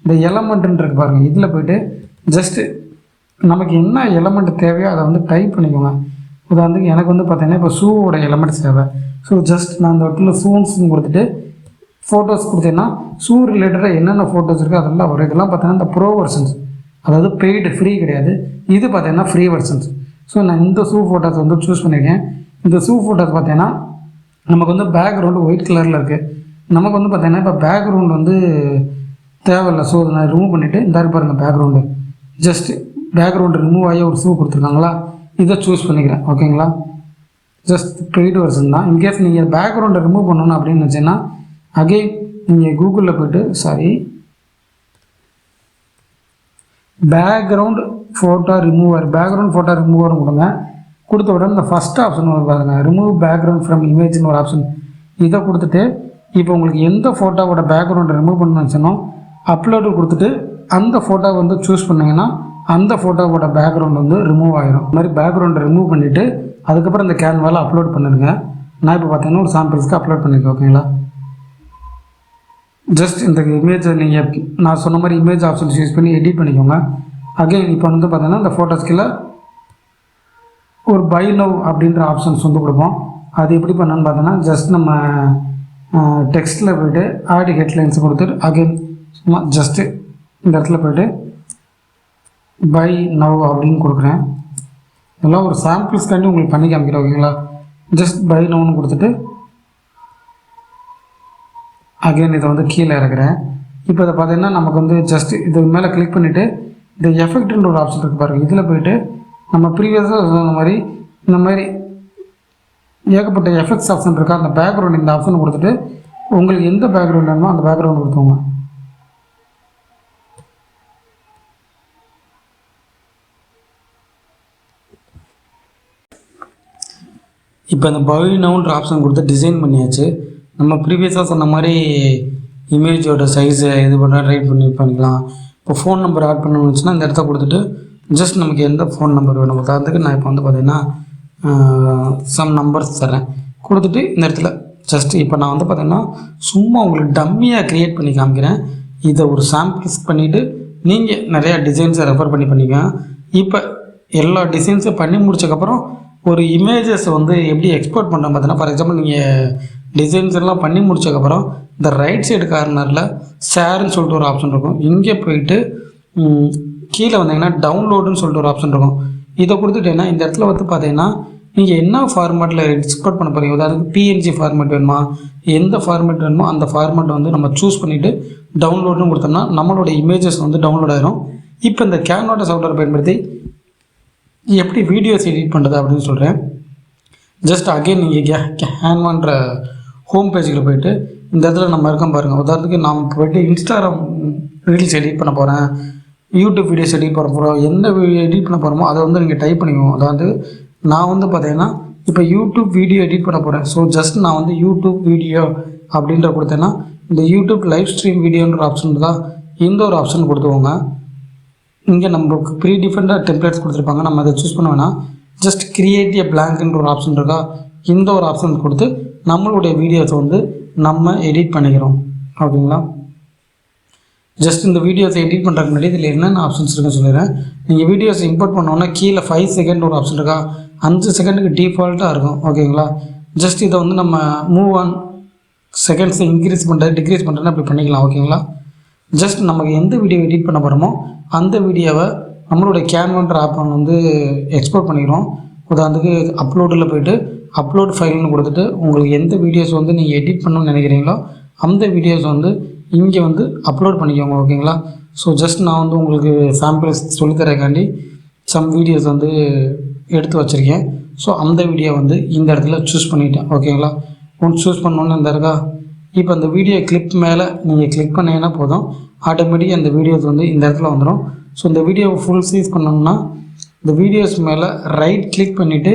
இந்த எலமெண்ட்டுன்னு இருக்கு பாருங்கள், இதில் போய்ட்டு ஜஸ்ட்டு நமக்கு என்ன எலமெண்ட் தேவையோ அதை வந்து டைப் பண்ணிக்கோங்க. உதாரணத்துக்கு எனக்கு வந்து பார்த்தீங்கன்னா இப்போ ஷூவோட எலமெண்ட்ஸ் தேவை. ஸோ ஜஸ்ட் நான் இந்த இடத்துல ஷூஸ்ன்னு கொடுத்துட்டு ஃபோட்டோஸ் கொடுத்தேன்னா ஷூ ரிலேட்டடாக என்னென்ன ஃபோட்டோஸ் இருக்கோ அதெல்லாம் வரும். இதெல்லாம் பார்த்தீங்கன்னா இந்த ப்ரோ வெர்ஷன்ஸ், அதாவது பெய்டு ஃப்ரீ கிடையாது. இது பார்த்தீங்கன்னா ஃப்ரீ வெர்ஷன்ஸ். ஸோ நான் இந்த ஷூ ஃபோட்டோஸ் வந்து சூஸ் பண்ணியிருக்கேன். இந்த ஷூ ஃபோட்டோஸ் பார்த்தீங்கன்னா நமக்கு வந்து பேக்ரவுண்டு ஒயிட் கலரில் இருக்குது. நமக்கு வந்து பார்த்தீங்கன்னா இப்போ பேக்ரவுண்டு வந்து தேவையில்லை. ஸோ நான் ரிமூவ் பண்ணிவிட்டு இந்த பாருங்கள் பேக்ரவுண்டு, ஜஸ்ட் பேக்ரவுண்டு ரிமூவ் ஆகி ஒரு ஷூ கொடுத்துருக்காங்களா, இதை சூஸ் பண்ணிக்கிறேன். ஓகேங்களா, ஜஸ்ட் பெய்டு வெர்ஷன் தான். இன்கேஸ் நீங்கள் பேக்ரவுண்டை ரிமூவ் பண்ணணும் அப்படின்னு நினச்சிங்கன்னா அகெயின் நீங்கள் கூகுளில் போய்ட்டு பேக்ரவுண்ட் ஃபோட்டோ ரிமூவர் கொடுங்க. கொடுத்த உடனே இந்த ஃபஸ்ட் ஆப்ஷன் பாருங்க, ரிமூவ் பேக்ரவுண்ட் ஃப்ரம் இமேஜ்னு ஒரு ஆப்ஷன். இதை கொடுத்துட்டு இப்போ உங்களுக்கு எந்த ஃபோட்டோவோட பேக்ரவுண்டை ரிமூவ் பண்ணணும்னு வச்சனோ அப்லோடு கொடுத்துட்டு அந்த ஃபோட்டோவை வந்து சூஸ் பண்ணிங்கன்னா அந்த ஃபோட்டோவோட பேக்ரவுண்ட் வந்து ரிமூவ் ஆகிடும். இந்த மாதிரி பேக்ரவுண்டை ரிமூவ் பண்ணிவிட்டு அதுக்கப்புறம் இந்த கேன்வாவில் அப்லோட் பண்ணிடுங்க. நான் இப்போ பார்த்தீங்கன்னா ஒரு சாம்பிள்ஸ்க்கு அப்லோட் பண்ணியிருக்கேன். ஓகேங்களா, ஜஸ்ட் இந்த இமேஜை நீங்கள் நான் சொன்ன மாதிரி இமேஜ் ஆப்ஷன்ஸ் யூஸ் பண்ணி எடிட் பண்ணிக்கோங்க. அகைன் இப்போ வந்து பார்த்தீங்கன்னா இந்த ஃபோட்டோஸ்கில் ஒரு பை நவ் அப்படின்ற ஆப்ஷன்ஸ் வந்து கொடுப்போம். அது எப்படி பண்ணணும்னு பார்த்தோன்னா ஜஸ்ட் நம்ம டெக்ஸ்ட்டில் போய்ட்டு ஆடி ஹெட்லைன்ஸ் கொடுத்துட்டு அகைன் சும்மா ஜஸ்ட்டு இந்த இடத்துல போய்ட்டு பை நவ் அப்படின்னு கொடுக்குறேன். இதெல்லாம் ஒரு சாம்பிள்ஸ்க்காண்டி உங்களுக்கு பண்ணி காமிக்கிறேன். ஓகேங்களா, ஜஸ்ட் பை நவ்னு கொடுத்துட்டு அகைன் இதை வந்து கீழே இறக்குறேன். இப்போ இதை பார்த்தீங்கன்னா நமக்கு வந்து ஜஸ்ட் இது மேலே கிளிக் பண்ணிவிட்டு இந்த எஃபெக்ட்ன்ற ஒரு ஆப்ஷன் இருக்குது பாருங்கள், இதில் போய்ட்டு நம்ம ப்ரீவியஸாக சொன்ன இந்த மாதிரி ஏகப்பட்ட எஃபெக்ட்ஸ் ஆப்ஷன் இருக்கா, அந்த பேக்ரவுண்ட் இந்த ஆப்ஷன் கொடுத்துட்டு உங்களுக்கு எந்த பேக்ரவுண்ட் வேணுமோ அந்த பேக்ரவுண்ட் கொடுத்துவோங்க. இப்போ இந்த பை நவுன்ற ஆப்ஷன் கொடுத்து டிசைன் பண்ணியாச்சு. நம்ம ப்ரீவியஸாக சொன்ன மாதிரி இமேஜோட சைஸை இது பண்ணால் ரைட் பண்ணிக்கலாம். இப்போ ஃபோன் நம்பர் ஆட் பண்ணணும்னு வச்சுன்னா இந்த இடத்த கொடுத்துட்டு ஜஸ்ட் நமக்கு எந்த ஃபோன் நம்பர் வேணும் அதுக்கு நான் இப்போ வந்து பார்த்திங்கன்னா சம் நம்பர்ஸ் தரேன் கொடுத்துட்டு இந்த இடத்துல ஜஸ்ட் இப்போ நான் வந்து பார்த்திங்கன்னா சும்மா உங்களுக்கு டம்மியாக க்ரியேட் பண்ணி காமிக்கிறேன். இதை ஒரு சாம்பிள்ஸ் பண்ணிவிட்டு நீங்கள் நிறையா டிசைன்ஸை ரெஃபர் பண்ணிக்கோங்க. இப்போ எல்லா டிசைன்ஸும் பண்ணி முடிச்சக்கப்புறம் ஒரு இமேஜஸ் வந்து எப்படி எக்ஸ்போர்ட் பண்ணுறோம் பார்த்தீங்கன்னா, ஃபார் எக்ஸாம்பிள் நீங்கள் டிசைன்ஸ் எல்லாம் பண்ணி முடிச்சக்கப்புறம் இந்த ரைட் சைடு கார்னரில் ஷேர்னு சொல்லிட்டு ஒரு ஆப்ஷன் இருக்கும். இங்கே போயிட்டு கீழே வந்தீங்கன்னா டவுன்லோடுன்னு சொல்லிட்டு ஒரு ஆப்ஷன் இருக்கும். இதை கொடுத்துட்டேன்னா இந்த இடத்துல வந்து பார்த்தீங்கன்னா நீங்கள் என்ன ஃபார்மேட்டில் எக்ஸ்போர்ட் பண்ண போகிறீங்க, அதாவது பிஎன்ஜி ஃபார்மேட் வேணுமா, எந்த ஃபார்மேட் வேணுமோ அந்த ஃபார்மேட்டை வந்து நம்ம சூஸ் பண்ணிவிட்டு டவுன்லோடுன்னு கொடுத்தோம்னா நம்மளோட இமேஜஸ் வந்து டவுன்லோட் ஆகிரும். இப்போ இந்த கேன்வாட்ட சாஃப்ட்வேர் பயன்படுத்தி எப்படி வீடியோஸ் எடிட் பண்ணுறது அப்படின்னு சொல்கிறேன். ஜஸ்ட் அகெயின் நீங்கள் கேன்வான்ற ஹோம் பேஜில் போய்ட்டு இந்த இடத்துல நம்ம இருக்கோம் பாருங்கள். உதாரணத்துக்கு நாம் போய்ட்டு இன்ஸ்டாகிராம் ரீல்ஸ் எடிட் பண்ண போகிறேன், யூடியூப் வீடியோஸ் எடிட் பண்ண போகிறோம், எந்த எடிட் பண்ண போகிறோமோ அதை வந்து நீங்கள் டைப் பண்ணிக்குவோம். அதாவது நான் வந்து பார்த்தீங்கன்னா இப்போ யூடியூப் வீடியோ எடிட் பண்ண போகிறேன். ஸோ ஜஸ்ட் நான் வந்து யூடியூப் வீடியோ அப்படின்ற கொடுத்தேன்னா இந்த யூடியூப் லைவ் ஸ்ட்ரீம் வீடியோன்ற ஆப்ஷன் தான் இந்த ஒரு ஆப்ஷன் கொடுத்துவோங்க. இங்கே நம்மளுக்கு ப்ரீ டிஃபரெண்டாக டெம்ப்ளேட்ஸ் கொடுத்துருப்பாங்க, நம்ம அதை சூஸ் பண்ண வேணாம். ஜஸ்ட் கிரியேட் எ பிளாங்க்ன்ற ஒரு ஆப்ஷன் இருக்கா, இந்த ஒரு ஆப்ஷன் கொடுத்து நம்மளுடைய வீடியோஸை வந்து நம்ம எடிட் பண்ணிக்கிறோம். ஓகேங்களா, ஜஸ்ட் இந்த வீடியோஸை எடிட் பண்ணுறதுக்கு முன்னாடி இதில் என்னென்ன ஆப்ஷன்ஸ் இருக்குன்னு சொல்லிடுறேன். நீங்கள் வீடியோஸ் இம்போர்ட் பண்ணோன்னா கீழே 5 செகண்ட் ஒரு ஆப்ஷன் இருக்கா, 5 செகண்டுக்கு டிஃபால்ட்டாக இருக்கும். ஓகேங்களா, ஜஸ்ட் இதை வந்து நம்ம மூவ் ஆன் செகண்ட்ஸ் இன்க்ரீஸ் பண்ணுறது டிக்ரீஸ் பண்ணுறதுன்னு அப்படி பண்ணிக்கலாம். ஓகேங்களா, ஜஸ்ட் நமக்கு எந்த வீடியோ எடிட் பண்ண போகிறோமோ அந்த வீடியோவை நம்மளுடைய கேன்வான்ற ஆப் வந்து எக்ஸ்போர்ட் பண்ணிக்கிறோம். உதாரணத்துக்கு அப்லோடில் போய்ட்டு அப்லோட் ஃபைல்னு கொடுத்துட்டு உங்களுக்கு எந்த வீடியோஸ் வந்து நீங்கள் எடிட் பண்ணணும்னு நினைக்கிறீங்களோ அந்த வீடியோஸ் வந்து இங்கே வந்து அப்லோட் பண்ணிக்கோங்க. ஓகேங்களா, ஸோ ஜஸ்ட் நான் வந்து உங்களுக்கு சாம்பிள்ஸ் சொல்லித்தரக்காண்டி சம் வீடியோஸ் வந்து எடுத்து வச்சுருக்கேன். ஸோ அந்த வீடியோ வந்து இந்த இடத்துல சூஸ் பண்ணிட்டேன். ஓகேங்களா, ஒன்று சூஸ் பண்ணோன்னு இந்த இருக்கா, இப்போ அந்த வீடியோ கிளிப் மேலே நீங்கள் கிளிக் பண்ணிங்கன்னா போதும், ஆட்டோமேட்டிக்காக அந்த வீடியோஸ் வந்து இந்த இடத்துல வந்துடும். ஸோ இந்த வீடியோவை ஃபுல் சைஸ் பண்ணோம்னா இந்த வீடியோஸ் மேலே ரைட் கிளிக் பண்ணிவிட்டு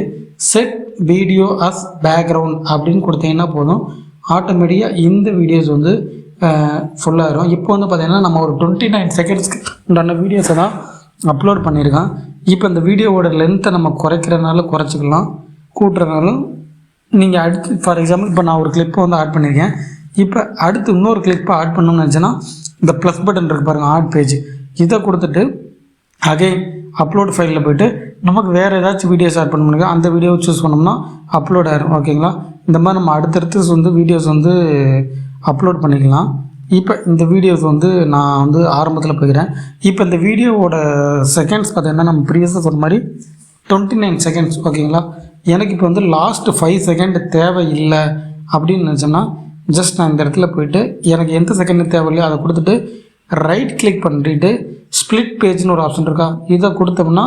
செட் வீடியோ அஸ் பேக்ரவுண்ட் அப்படின்னு கொடுத்தீங்கன்னா போதும், ஆட்டோமேட்டிக்காக இந்த வீடியோஸ் வந்து ஃபுல்லாகிடும். இப்போ வந்து பார்த்திங்கன்னா நம்ம ஒரு 29 செகண்ட்ஸ்க்கு உண்டான வீடியோஸை தான் அப்லோட் பண்ணியிருக்கோம். இப்போ இந்த வீடியோவோட லென்த்தை நம்ம குறைக்கிறனால குறைச்சிக்கலாம், கூட்டுறனாலும் நீங்கள் அடுத்து ஃபார் எக்ஸாம்பிள் இப்போ நான் ஒரு கிளிப்பை வந்து ஆட் பண்ணியிருக்கேன். இப்போ அடுத்து இன்னொரு கிளிப்பை ஆட் பண்ணணும்னு நினச்சேன்னா இந்த ப்ளஸ் பட்டன் இருக்குது பாருங்கள், ஆட் பேஜ், இதை கொடுத்துட்டு அகைன் அப்லோட் ஃபைலில் போய்ட்டு நமக்கு வேறு ஏதாச்சும் வீடியோஸ் ஆட் பண்ண முடியும், அந்த வீடியோவை சூஸ் பண்ணோம்னா அப்லோட் ஆகிடும். ஓகேங்களா? இந்த மாதிரி நம்ம அடுத்தடுத்து வந்து வீடியோஸ் வந்து அப்லோட் பண்ணிக்கலாம். இப்போ இந்த வீடியோஸ் வந்து நான் வந்து ஆரம்பத்தில் போய்க்கிறேன். இப்போ இந்த வீடியோவோட செகண்ட்ஸ் பார்த்தீங்கன்னா நம்ம ப்ரீவியஸாக சொன்ன மாதிரி 29 செகண்ட்ஸ். ஓகேங்களா? எனக்கு இப்போ வந்து லாஸ்ட்டு 5 செகண்ட் தேவை இல்லை அப்படின்னு நினச்சோன்னா ஜஸ்ட் நான் இந்த இடத்துல போய்ட்டு எனக்கு எந்த செகண்ட் தேவையில்லையோ அதை கொடுத்துட்டு ரைட் கிளிக் பண்ணிட்டு ஸ்ப்ளிட் பேஜ்னு ஒரு ஆப்ஷன் இருக்கா, இதை கொடுத்தோம்னா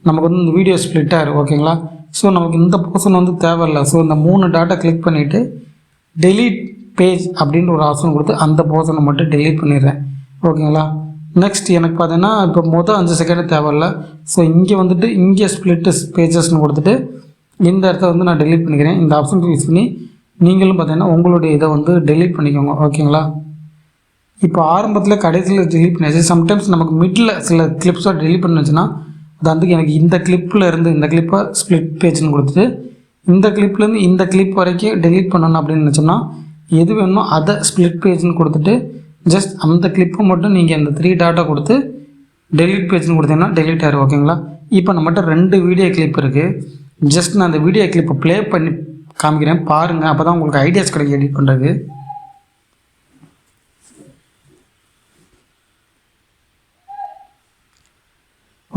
நமக்கு வந்து இந்த வீடியோ ஸ்ப்ளிட் ஆகிடும். ஓகேங்களா? ஸோ நமக்கு இந்த போர்ஷன் வந்து தேவையில்லை. ஸோ இந்த 3 டாட்டை கிளிக் பண்ணிவிட்டு டெலீட் பேஜ் அப்படின்ற ஒரு ஆப்ஷன் கொடுத்து அந்த போர்ஷனை மட்டும் டெலீட் பண்ணிடுறேன். ஓகேங்களா? நெக்ஸ்ட் எனக்கு பார்த்தீங்கன்னா இப்போ மொதல் 5 செகண்ட் தேவையில்லை. ஸோ இங்கே வந்துட்டு இங்கே ஸ்ப்ளிட் பேஜஸ்ன்னு கொடுத்துட்டு இந்த இடத்த வந்து நான் டெலீட் பண்ணிக்கிறேன். இந்த ஆப்ஷன் யூஸ் பண்ணி நீங்களும் பார்த்தீங்கன்னா உங்களுடைய இதை வந்து டெலீட் பண்ணிக்கோங்க. ஓகேங்களா? இப்போ ஆரம்பத்தில் கடைசியில் டெலீட் பண்ணியாச்சு. சம்டைம்ஸ் நமக்கு மிடில் சில கிளிப்ஸாக டெலீட் பண்ணிச்சுன்னா அது வந்து எனக்கு இந்த கிளிப்பில் இருந்து இந்த கிளிப்பை ஸ்ப்ளிட் பேஜ்னு கொடுத்துட்டு இந்த கிளிப்லேருந்து இந்த கிளிப் வரைக்கும் டெலீட் பண்ணணும் அப்படின்னு நினச்சோம்னா எது வேணுமோ அதை ஸ்ப்ளிட் பேஜ்னு கொடுத்துட்டு ஜஸ்ட் அந்த கிளிப்பை மட்டும் நீங்கள் இந்த 3 டாட்டை கொடுத்து டெலீட் பேஜ்னு கொடுத்தீங்கன்னா டெலீட் ஆகிடும். ஓகேங்களா? இப்போ நம்மகிட்ட 2 வீடியோ கிளிப் இருக்குது. ஜஸ்ட் நான் அந்த வீடியோ கிளிப்பை ப்ளே பண்ணி காமிக்கிறேன், பாருங்கள். அப்போ தான் உங்களுக்கு ஐடியாஸ் கிடைக்கும் எடிட் பண்ணுறது.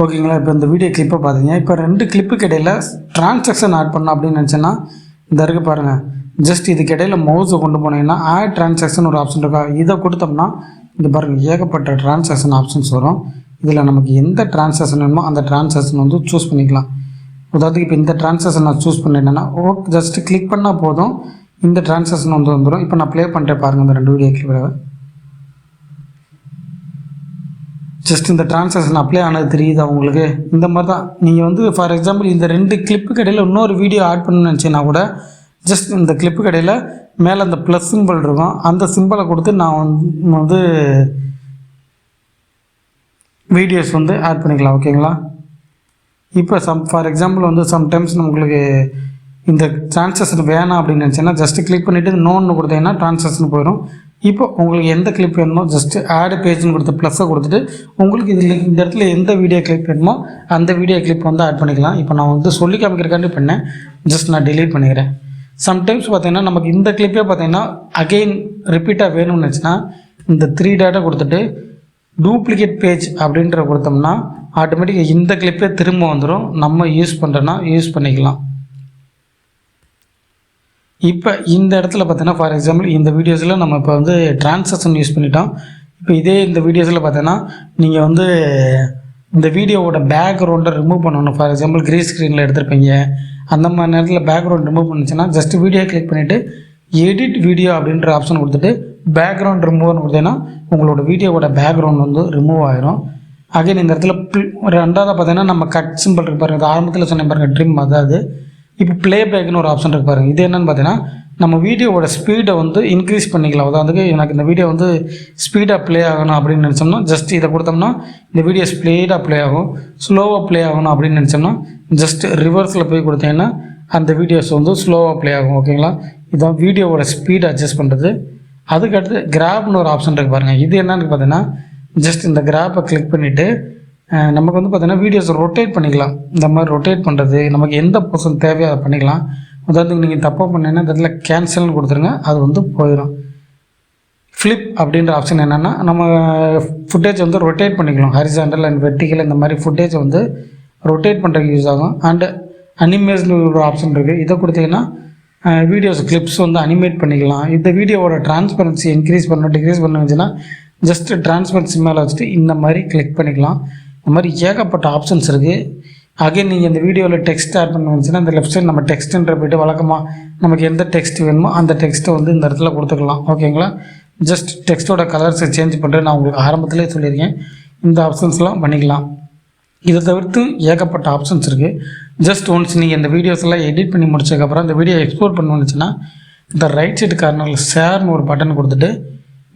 ஓகேங்களா? இப்போ இந்த வீடியோ கிளிப்பை பார்த்தீங்க. இப்போ 2 கிளிப்புக்கு இடையில் ட்ரான்சாக்ஷன் ஆட் பண்ணணும் அப்படின்னு நினச்சேன்னா இந்த இருக்குது பாருங்கள். ஜஸ்ட் இதுக்கு இடையில் மவுஸை கொண்டு போனீங்கன்னா ஆட் ட்ரான்சாக்ஷன் ஒரு ஆப்ஷன் இருக்கா, இதை கொடுத்தோம்னா இந்த பாருங்கள் ஏகப்பட்ட ட்ரான்சாக்ஷன் ஆப்ஷன்ஸ் வரும். இதில் நமக்கு எந்த ட்ரான்சாக்ஷன் வேணுமோ அந்த ட்ரான்சாக்ஷன் வந்து சூஸ் பண்ணிக்கலாம். உதாரணத்துக்கு இப்போ இந்த ட்ரான்சாக்ஷன் நான் சூஸ் பண்ணிட்டேன்னா ஓகே ஜஸ்ட்டு கிளிக் பண்ணால் போதும், இந்த ட்ரான்சாக்ஷன் வந்து வந்துடும். இப்போ நான் ப்ளே பண்ணுறேன் பாருங்கள் இந்த 2 வீடியோ கிளிப்பை. ஜஸ்ட் இந்த ட்ரான்சாக்ஷன் அப்ளை ஆனது தெரியுது உங்களுக்கு. இந்த மாதிரி தான் நீங்கள் வந்து ஃபார் எக்ஸாம்பிள் இந்த 2 கிளிப்புக்கு இடையில் இன்னொரு வீடியோ ஆட் பண்ணணும்னு நினச்சிங்கன்னா கூட ஜஸ்ட் இந்த கிளிப்புக்கு இடையில் மேலே அந்த ப்ளஸ் சிம்பிள் இருக்கும், அந்த சிம்பிளை கொடுத்து நான் வந்து வீடியோஸ் வந்து ஆட் பண்ணிக்கலாம். ஓகேங்களா? இப்போ ஃபார் எக்ஸாம்பிள் வந்து சம்டைம்ஸ் உங்களுக்கு இந்த ட்ரான்சாக்ஷன் வேணாம் அப்படின்னு நினச்சேன்னா ஜஸ்ட்டு கிளிக் பண்ணிவிட்டு நோன்னு கொடுத்தீங்கன்னா ட்ரான்சாக்ஷன் போயிடும். இப்போ உங்களுக்கு எந்த கிளிப் வேணுமோ ஜஸ்ட்டு ஆட் பேஜ்னு கொடுத்து ப்ளஸ்ஸை கொடுத்துட்டு உங்களுக்கு இதில் இந்த இடத்துல எந்த வீடியோ கிளிப் வேணுமோ அந்த வீடியோ கிளிப் வந்து ஆட் பண்ணிக்கலாம். இப்போ நான் வந்து சொல்லி காமிக்கிறக்காண்டி பண்ணேன், ஜஸ்ட் நான் டெலீட் பண்ணிக்கிறேன். சம்டைம்ஸ் பார்த்தீங்கன்னா நமக்கு இந்த கிளிப்பே பார்த்தீங்கன்னா அகெயின் ரிப்பீட்டாக வேணும்னு நினச்சின்னா இந்த 3 டாட்டை கொடுத்துட்டு டூப்ளிகேட் பேஜ் அப்படின்ற கொடுத்தோம்னா ஆட்டோமேட்டிக்காக இந்த கிளிப்பே திரும்ப வந்துடும். நம்ம யூஸ் பண்ணுறோன்னா யூஸ் பண்ணிக்கலாம். இப்போ இந்த இடத்துல பார்த்தீங்கன்னா ஃபார் எக்ஸாம்பிள் இந்த வீடியோஸில் நம்ம இப்போ வந்து ட்ரான்சாக்ஷன் யூஸ் பண்ணிட்டோம். இப்போ இதே இந்த வீடியோஸில் பார்த்தீங்கன்னா நீங்கள் வந்து இந்த வீடியோவோட பேக்ரவுண்டை ரிமூவ் பண்ணணும். ஃபார் எக்ஸாம்பிள் க்ரீன் ஸ்க்ரீனில் எடுத்துருப்பீங்க, அந்த மாதிரி நேரத்தில் பேக்ரவுண்ட் ரிமூவ் பண்ணிச்சுன்னா ஜஸ்ட்டு வீடியோ கிளிக் பண்ணிவிட்டு எடிட் வீடியோ அப்படின்ற ஆப்ஷன் கொடுத்துட்டு பேக்ரவுண்ட் ரிமூவ்னு கொடுத்தீங்கன்னா உங்களோட வீடியோவோட பேக்ரவுண்ட் வந்து ரிமூவ் ஆகிரும். அகைன் இந்த இடத்துல ரெண்டாவது பார்த்தீங்கன்னா நம்ம கட் சிம்பிள் இருக்கு பாருங்கள், அது ஆரம்பத்தில் சொன்ன பாருங்கள் ட்ரிம், அதாவது இப்போ ப்ளே பேக்னு ஒரு ஆப்ஷன் இருக்கு பாருங்கள். இது என்னென்னு பார்த்தீங்கன்னா நம்ம வீடியோவோட ஸ்பீடை வந்து இன்க்ரீஸ் பண்ணிக்கலாம். அதாவது எனக்கு இந்த வீடியோ வந்து ஸ்பீடாக ப்ளே ஆகணும் அப்படின்னு நினச்சோம்னா ஜஸ்ட் இதை கொடுத்தோம்னா இந்த வீடியோ ஸ்பீடாக ப்ளே ஆகும். ஸ்லோவாக ப்ளே ஆகணும் அப்படின்னு நினச்சோம்னா ஜஸ்ட் ரிவர்ஸில் போய் கொடுத்தீங்கன்னா அந்த வீடியோஸ் வந்து ஸ்லோவாக ப்ளே ஆகும். ஓகேங்களா? இதுதான் வீடியோவோட ஸ்பீடை அட்ஜஸ்ட் பண்ணுறது. அதுக்கடுத்து கிராப்னு ஒரு ஆப்ஷன் இருக்குது பாருங்கள். இது என்னென்னு பார்த்தீங்கன்னா ஜஸ்ட் இந்த கிராப்பை கிளிக் பண்ணிவிட்டு நமக்கு வந்து பார்த்தீங்கன்னா வீடியோஸை ரொட்டேட் பண்ணிக்கலாம். இந்த மாதிரி ரொட்டேட் பண்ணுறது நமக்கு எந்த போர்ஷன் தேவையோ அதை பண்ணிக்கலாம். உதாரணத்துக்கு நீங்கள் தப்பாக பண்ணீங்கன்னா இந்த இடத்துல கேன்சல்னு கொடுத்துருங்க, அது வந்து போயிடும். ஃப்ளிப் அப்படின்ற ஆப்ஷன் என்னென்னா நம்ம ஃபுட்டேஜ் வந்து ரொட்டேட் பண்ணிக்கலாம். ஹரிசாண்டல் அண்ட் வெர்டிக்கல் இந்த மாதிரி ஃபுட்டேஜை வந்து ரொட்டேட் பண்ணுறதுக்கு யூஸ் ஆகும். அண்டு அனிமேஷன் ஒரு ஆப்ஷன் இருக்குது, இதை கொடுத்தீங்கன்னா வீடியோஸ் கிளிப்ஸ் வந்து அனிமேட் பண்ணிக்கலாம். இந்த வீடியோவோட டிரான்ஸ்பரன்சி இன்க்ரீஸ் பண்ணணும் டிக்ரீஸ் பண்ண வச்சுன்னா ஜஸ்ட் டிரான்ஸ்பரன்சி மேலே வச்சுட்டு இந்த மாதிரி கிளிக் பண்ணிக்கலாம். இந்த மாதிரி ஏகப்பட்ட ஆப்ஷன்ஸ் இருக்குது. அகைன் நீங்கள் இந்த வீடியோவில் டெக்ஸ்ட் ஆட் பண்ண வந்துச்சுன்னா இந்த லெஃப்ட் சைடு நம்ம டெக்ஸ்ட்டுன்ற போய்ட்டு வழக்கமாக நமக்கு எந்த டெக்ஸ்ட் வேணுமோ அந்த டெக்ஸ்ட்டை வந்து இந்த இடத்துல கொடுத்துக்கலாம். ஓகேங்களா? ஜஸ்ட் டெக்ஸ்ட்டோட கலர்ஸை சேஞ்ச் பண்ணுறது நான் உங்களுக்கு ஆரம்பத்திலே சொல்லியிருக்கேன். இந்த ஆப்ஷன்ஸ்லாம் பண்ணிக்கலாம். இதை தவிர்த்து ஏகப்பட்ட ஆப்ஷன்ஸ் இருக்குது. ஜஸ்ட் ஒன்ஸ் நீங்கள் இந்த வீடியோஸ் எல்லாம் எடிட் பண்ணி முடிச்சதுக்கப்புறம் இந்த வீடியோ எக்ஸ்போர்ட் பண்ண வந்துச்சுன்னா இந்த ரைட் சைடு கார்னரில் ஷேர்னு ஒரு பட்டன் கொடுத்துட்டு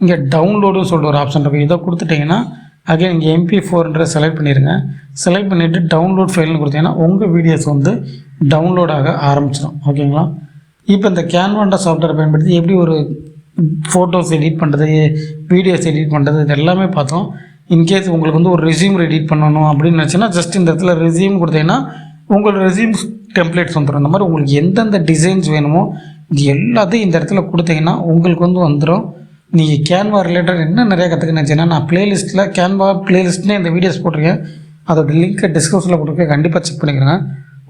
இங்கே டவுன்லோடுன்னு சொல்லிட்டு ஒரு ஆப்ஷன் இருக்குது. இதை கொடுத்துட்டிங்கன்னா அகைன் இங்கே MP4 செலக்ட் பண்ணிடுங்க. செலக்ட் பண்ணிவிட்டு டவுன்லோட் ஃபைல்னு கொடுத்தீங்கன்னா உங்கள் வீடியோஸ் வந்து டவுன்லோட் ஆக ஆரம்பிச்சிடும். ஓகேங்களா? இப்போ இந்த கேன்வா சாஃப்ட்வேர் பயன்படுத்தி எப்படி ஒரு ஃபோட்டோஸ் எடிட் பண்ணுறது, வீடியோஸ் எடிட் பண்ணுறது, இது எல்லாமே பார்த்தோம். இன்கேஸ் உங்களுக்கு வந்து ஒரு ரெஸ்யூம் எடிட் பண்ணணும் அப்படின்னு நினச்சின்னா ஜஸ்ட் இந்த இடத்துல ரெஸ்யூம் கொடுத்தீங்கன்னா உங்களோட ரெஸ்யூம் டெம்ப்ளேட்ஸ் வந்துடும். இந்த மாதிரி உங்களுக்கு எந்தெந்த டிசைன்ஸ் வேணுமோ இது எல்லாத்தையும் இந்த இடத்துல கொடுத்தீங்கன்னா உங்களுக்கு வந்து வந்துடும். நீங்கள் கேன்வா ரிலேட்டட் என்ன நிறையா கற்றுக்கினேன்னா நான் ப்ளேலிஸ்ட்டில் கேன்வா ப்ளேலிஸ்ட்னே இந்த வீடியோஸ் போட்டிருக்கேன். அதோட லிங்க்கை டிஸ்கிரிப்ஷனில் கொடுக்க கண்டிப்பாக செக் பண்ணிக்கிறேன்.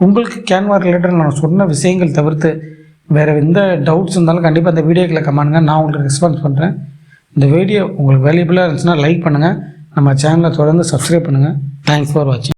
உங்களுக்கு கேன்வா ரிலேட்டட் நான் சொன்ன விஷயங்கள் தவிர்த்து வேறு எந்த டவுட்ஸ் இருந்தாலும் கண்டிப்பாக இந்த வீடியோக்களை கமெண்ட்டுங்க, நான் உங்களுக்கு ரெஸ்பான்ஸ் பண்ணுறேன். இந்த வீடியோ உங்களுக்கு வேல்யூபிளாக இருந்துச்சுன்னா லைக் பண்ணுங்கள், நம்ம சேனலை தொடர்ந்து சப்ஸ்கிரைப் பண்ணுங்கள். தேங்க்ஸ் ஃபார் வாட்சிங்.